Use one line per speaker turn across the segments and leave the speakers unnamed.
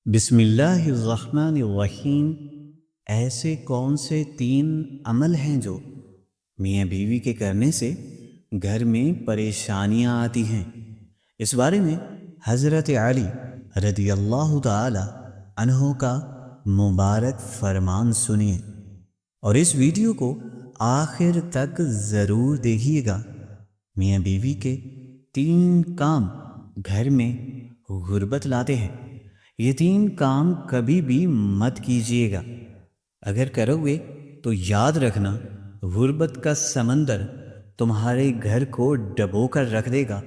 بسم اللہ الرحمن الرحیم۔ ایسے کون سے 3 عمل ہیں جو میاں بیوی کے کرنے سے گھر میں پریشانیاں آتی ہیں؟ اس بارے میں حضرت علی رضی اللہ تعالی عنہ کا مبارک فرمان سنیے اور اس ویڈیو کو آخر تک ضرور دیکھیے گا۔ میاں بیوی کے 3 کام گھر میں غربت لاتے ہیں۔ یہ 3 کام کبھی بھی مت کیجیے گا۔ اگر کرو گے تو یاد رکھنا غربت کا سمندر تمہارے گھر کو ڈبو کر رکھ دے گا۔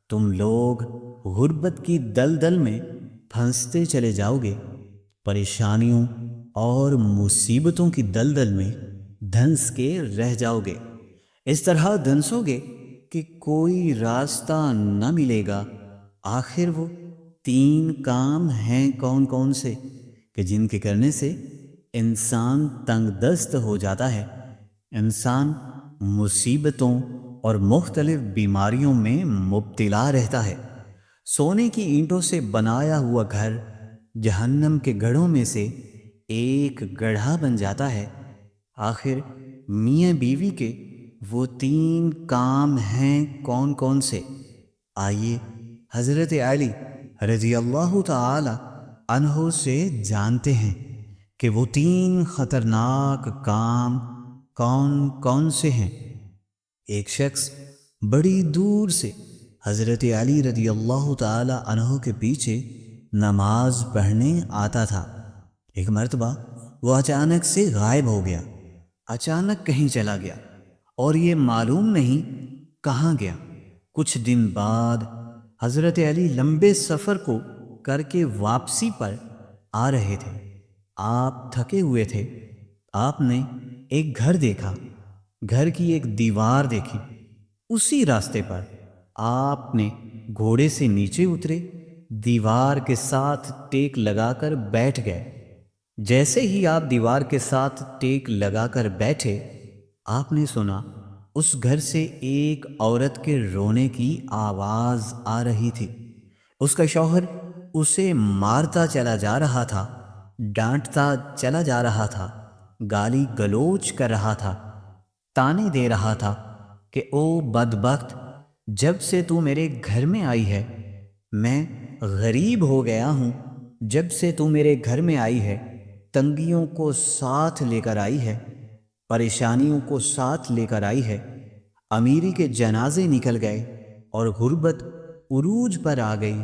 تم لوگ غربت کی دلدل میں پھنستے چلے جاؤ گے، پریشانیوں اور مصیبتوں کی دلدل میں دھنس کے رہ جاؤ گے۔ اس طرح دھنسو گے کہ کوئی راستہ نہ ملے گا۔ آخر وہ 3 کام ہیں کون کون سے کہ جن کے کرنے سے انسان تنگ دست ہو جاتا ہے، انسان مصیبتوں اور مختلف بیماریوں میں مبتلا رہتا ہے۔ سونے کی اینٹوں سے بنایا ہوا گھر جہنم کے گڑھوں میں سے ایک گڑھا بن جاتا ہے۔ آخر میاں بیوی کے وہ 3 کام ہیں کون کون سے؟ آئیے حضرت علی رضی اللہ تعالی عنہ سے جانتے ہیں کہ وہ 3 خطرناک کام کون کون سے ہیں۔ ایک شخص بڑی دور سے حضرت علی رضی اللہ تعالی عنہ کے پیچھے نماز پڑھنے آتا تھا۔ ایک مرتبہ وہ اچانک سے غائب ہو گیا، اچانک کہیں چلا گیا اور یہ معلوم نہیں کہاں گیا۔ کچھ دن بعد حضرت علی لمبے سفر کو کر کے واپسی پر آ رہے تھے۔ آپ تھکے ہوئے تھے۔ آپ نے ایک گھر دیکھا، گھر کی ایک دیوار دیکھی۔ اسی راستے پر آپ نے گھوڑے سے نیچے اترے، دیوار کے ساتھ ٹیک لگا کر بیٹھ گئے۔ جیسے ہی آپ دیوار کے ساتھ ٹیک لگا کر بیٹھے، آپ نے سنا اس گھر سے ایک عورت کے رونے کی آواز آ رہی تھی۔ اس کا شوہر اسے مارتا چلا جا رہا تھا، ڈانٹتا چلا جا رہا تھا، گالی گلوچ کر رہا تھا، تانے دے رہا تھا کہ او بدبخت، جب سے تو میرے گھر میں آئی ہے میں غریب ہو گیا ہوں۔ جب سے تو میرے گھر میں آئی ہے تنگیوں کو ساتھ لے کر آئی ہے، پریشانیوں کو ساتھ لے کر آئی ہے۔ امیری کے جنازے نکل گئے اور غربت عروج پر آ گئی۔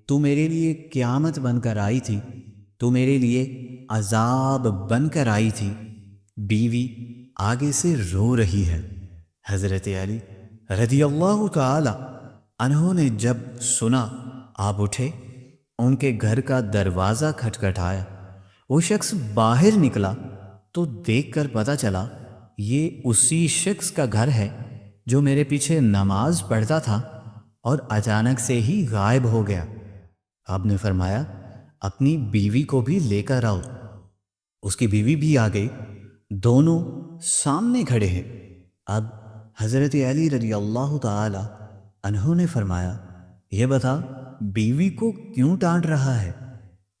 تو میرے لیے قیامت بن کر آئی تھی، تو میرے لیے عذاب بن کر آئی تھی۔ بیوی آگے سے رو رہی ہے۔ حضرت علی رضی اللہ تعالی عنہ نے جب سنا، آپ اٹھے، ان کے گھر کا دروازہ کھٹکھٹایا۔ وہ شخص باہر نکلا تو دیکھ کر پتہ چلا یہ اسی شخص کا گھر ہے جو میرے پیچھے نماز پڑھتا تھا اور اچانک سے ہی غائب ہو گیا۔ آپ نے فرمایا اپنی بیوی کو بھی لے کر آؤ۔ اس کی بیوی بھی آ گئی، دونوں سامنے کھڑے ہیں۔ اب حضرت علی رضی اللہ تعالی عنہ نے فرمایا، یہ بتا بیوی کو کیوں ڈانٹ رہا ہے،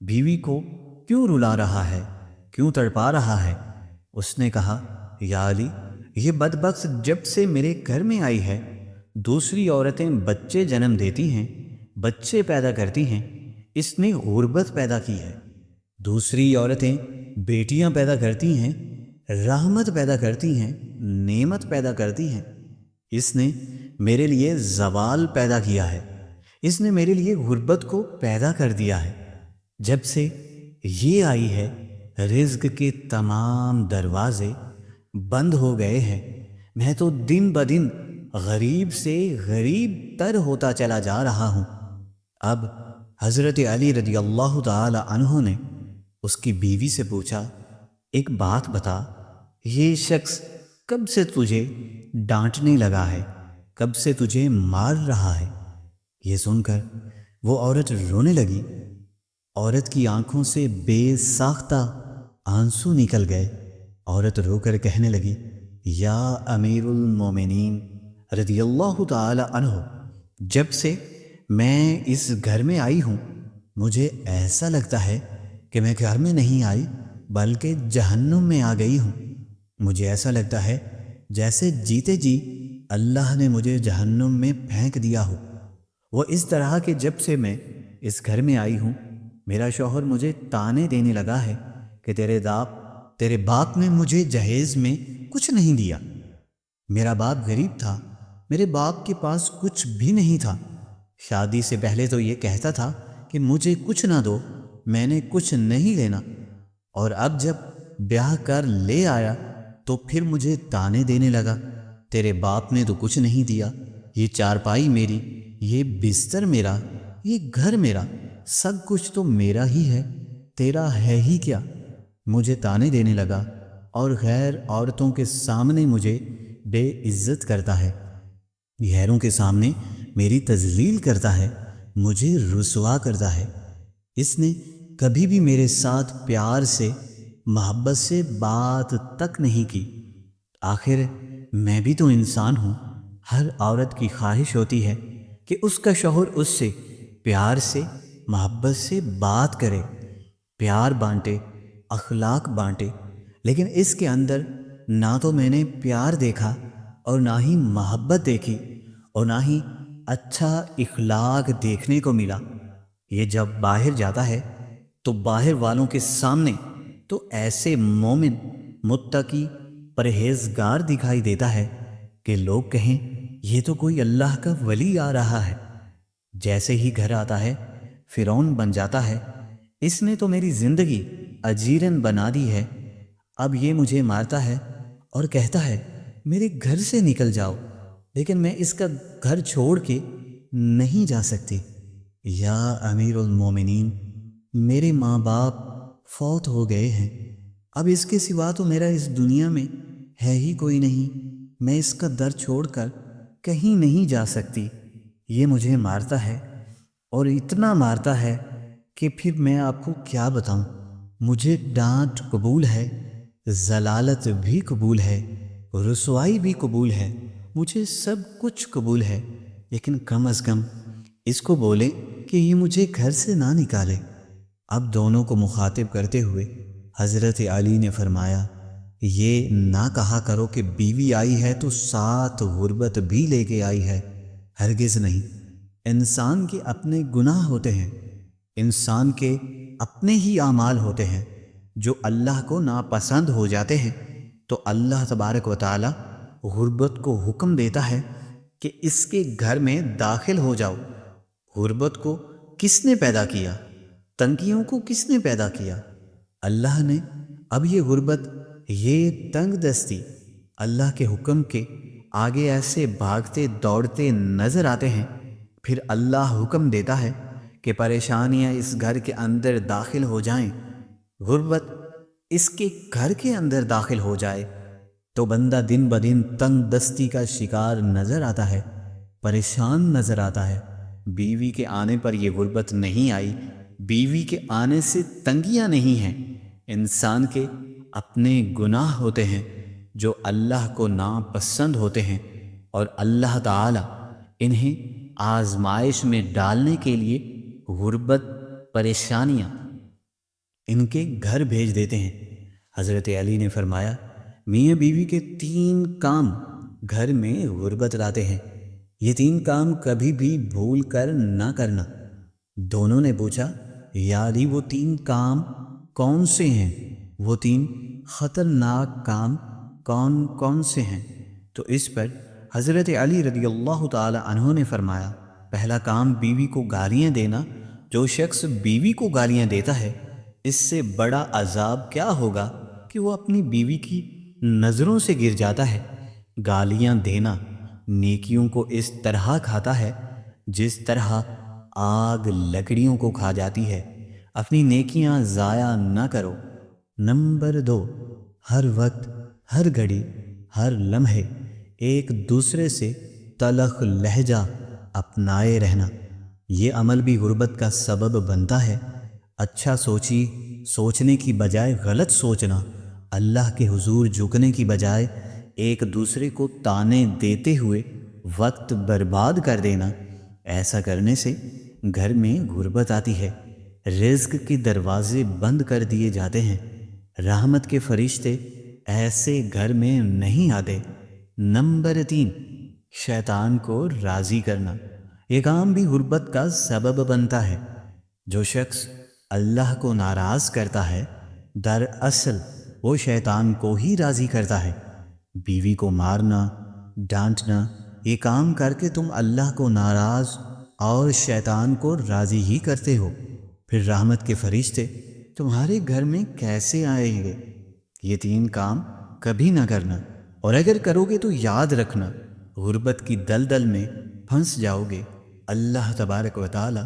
بیوی کو کیوں رلا رہا ہے، کیوں تڑپا رہا ہے؟ اس نے کہا، یا علی، یہ بدبخت جب سے میرے گھر میں آئی ہے دوسری عورتیں بچے جنم دیتی ہیں، بچے پیدا کرتی ہیں، اس نے غربت پیدا کی ہے۔ دوسری عورتیں بیٹیاں پیدا کرتی ہیں، رحمت پیدا کرتی ہیں، نعمت پیدا کرتی ہیں، اس نے میرے لیے زوال پیدا کیا ہے، اس نے میرے لیے غربت کو پیدا کر دیا ہے۔ جب سے یہ آئی ہے رزق کے تمام دروازے بند ہو گئے ہیں، میں تو دن بدن غریب سے غریب تر ہوتا چلا جا رہا ہوں۔ اب حضرت علی رضی اللہ تعالی عنہ نے اس کی بیوی سے پوچھا، ایک بات بتا، یہ شخص کب سے تجھے ڈانٹنے لگا ہے، کب سے تجھے مار رہا ہے؟ یہ سن کر وہ عورت رونے لگی۔ عورت کی آنکھوں سے بے ساختہ آنسو نکل گئے۔ عورت رو کر کہنے لگی، یا امیر المومنین رضی اللہ تعالی عنہ، جب سے میں اس گھر میں آئی ہوں مجھے ایسا لگتا ہے کہ میں گھر میں نہیں آئی بلکہ جہنم میں آ گئی ہوں۔ مجھے ایسا لگتا ہے جیسے جیتے جی اللہ نے مجھے جہنم میں پھینک دیا ہو۔ وہ اس طرح کہ جب سے میں اس گھر میں آئی ہوں میرا شوہر مجھے تانے دینے لگا ہے کہ تیرے باپ نے مجھے جہیز میں کچھ نہیں دیا۔ میرا باپ غریب تھا، میرے باپ کے پاس کچھ بھی نہیں تھا۔ شادی سے پہلے تو یہ کہتا تھا کہ مجھے کچھ نہ دو، میں نے کچھ نہیں لینا، اور اب جب بیاہ کر لے آیا تو پھر مجھے تانے دینے لگا، تیرے باپ نے تو کچھ نہیں دیا، یہ چارپائی میری، یہ بستر میرا، یہ گھر میرا، سب کچھ تو میرا ہی ہے، تیرا ہے ہی کیا۔ مجھے تانے دینے لگا اور غیر عورتوں کے سامنے مجھے بے عزت کرتا ہے، غیروں کے سامنے میری تذلیل کرتا ہے، مجھے رسوا کرتا ہے۔ اس نے کبھی بھی میرے ساتھ پیار سے، محبت سے بات تک نہیں کی۔ آخر میں بھی تو انسان ہوں، ہر عورت کی خواہش ہوتی ہے کہ اس کا شوہر اس سے پیار سے، محبت سے بات کرے، پیار بانٹے، اخلاق بانٹے، لیکن اس کے اندر نہ تو میں نے پیار دیکھا اور نہ ہی محبت دیکھی اور نہ ہی اچھا اخلاق دیکھنے کو ملا۔ یہ جب باہر جاتا ہے تو باہر والوں کے سامنے تو ایسے مومن، متقی، پرہیزگار دکھائی دیتا ہے کہ لوگ کہیں یہ تو کوئی اللہ کا ولی آ رہا ہے۔ جیسے ہی گھر آتا ہے فرعون بن جاتا ہے، اس نے تو میری زندگی اجیرن بنا دی ہے۔ اب یہ مجھے مارتا ہے اور کہتا ہے میرے گھر سے نکل جاؤ، لیکن میں اس کا گھر چھوڑ کے نہیں جا سکتی۔ یا امیر المومنین، میرے ماں باپ فوت ہو گئے ہیں، اب اس کے سوا تو میرا اس دنیا میں ہے ہی کوئی نہیں، میں اس کا در چھوڑ کر کہیں نہیں جا سکتی۔ یہ مجھے مارتا ہے اور اتنا مارتا ہے کہ پھر میں آپ کو کیا بتاؤں۔ مجھے ڈانٹ قبول ہے، ضلالت بھی قبول ہے، رسوائی بھی قبول ہے، مجھے سب کچھ قبول ہے، لیکن کم از کم اس کو بولے کہ یہ مجھے گھر سے نہ نکالے۔ اب دونوں کو مخاطب کرتے ہوئے حضرت علی نے فرمایا، یہ نہ کہا کرو کہ بیوی آئی ہے تو ساتھ غربت بھی لے کے آئی ہے، ہرگز نہیں۔ انسان کے اپنے گناہ ہوتے ہیں، انسان کے اپنے ہی اعمال ہوتے ہیں جو اللہ کو ناپسند ہو جاتے ہیں، تو اللہ تبارک و تعالی غربت کو حکم دیتا ہے کہ اس کے گھر میں داخل ہو جاؤ۔ غربت کو کس نے پیدا کیا؟ تنگیوں کو کس نے پیدا کیا؟ اللہ نے۔ اب یہ غربت، یہ تنگ دستی اللہ کے حکم کے آگے ایسے بھاگتے دوڑتے نظر آتے ہیں، پھر اللہ حکم دیتا ہے کہ پریشانیاں اس گھر کے اندر داخل ہو جائیں، غربت اس کے گھر کے اندر داخل ہو جائے، تو بندہ دن بدن تنگ دستی کا شکار نظر آتا ہے، پریشان نظر آتا ہے۔ بیوی کے آنے پر یہ غربت نہیں آئی، بیوی کے آنے سے تنگیاں نہیں ہیں، انسان کے اپنے گناہ ہوتے ہیں جو اللہ کو ناپسند ہوتے ہیں، اور اللہ تعالی انہیں آزمائش میں ڈالنے کے لیے غربت، پریشانیاں ان کے گھر بھیج دیتے ہیں۔ حضرت علی نے فرمایا، میاں بیوی کے 3 کام گھر میں غربت لاتے ہیں، یہ 3 کام کبھی بھی بھول کر نہ کرنا۔ دونوں نے پوچھا، یا علی وہ 3 کام کون سے ہیں؟ وہ 3 خطرناک کام کون کون سے ہیں؟ تو اس پر حضرت علی رضی اللہ تعالی عنہ نے فرمایا، پہلا کام بیوی کو گالیاں دینا۔ جو شخص بیوی کو گالیاں دیتا ہے اس سے بڑا عذاب کیا ہوگا کہ وہ اپنی بیوی کی نظروں سے گر جاتا ہے۔ گالیاں دینا نیکیوں کو اس طرح کھاتا ہے جس طرح آگ لکڑیوں کو کھا جاتی ہے۔ اپنی نیکیاں ضائع نہ کرو۔ نمبر 2، ہر وقت، ہر گھڑی، ہر لمحے ایک دوسرے سے تلخ لہجہ اپنائے رہنا، یہ عمل بھی غربت کا سبب بنتا ہے۔ اچھا سوچنے کی بجائے غلط سوچنا، اللہ کے حضور جھکنے کی بجائے ایک دوسرے کو تانے دیتے ہوئے وقت برباد کر دینا، ایسا کرنے سے گھر میں غربت آتی ہے۔ رزق کے دروازے بند کر دیے جاتے ہیں، رحمت کے فرشتے ایسے گھر میں نہیں آتے۔ نمبر 3، شیطان کو راضی کرنا۔ یہ کام بھی غربت کا سبب بنتا ہے۔ جو شخص اللہ کو ناراض کرتا ہے دراصل وہ شیطان کو ہی راضی کرتا ہے۔ بیوی کو مارنا، ڈانٹنا، یہ کام کر کے تم اللہ کو ناراض اور شیطان کو راضی ہی کرتے ہو، پھر رحمت کے فرشتے تمہارے گھر میں کیسے آئیں گے؟ یہ 3 کام کبھی نہ کرنا، اور اگر کرو گے تو یاد رکھنا غربت کی دلدل میں پھنس جاؤ گے۔ اللہ تبارک و تعالی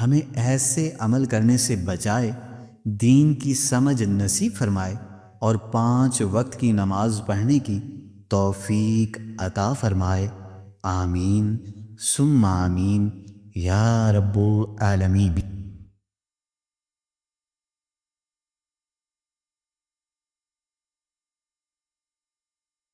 ہمیں ایسے عمل کرنے سے بچائے، دین کی سمجھ نصیب فرمائے، اور 5 وقت کی نماز پڑھنے کی توفیق عطا فرمائے۔ آمین ثم آمین یا رب العالمین۔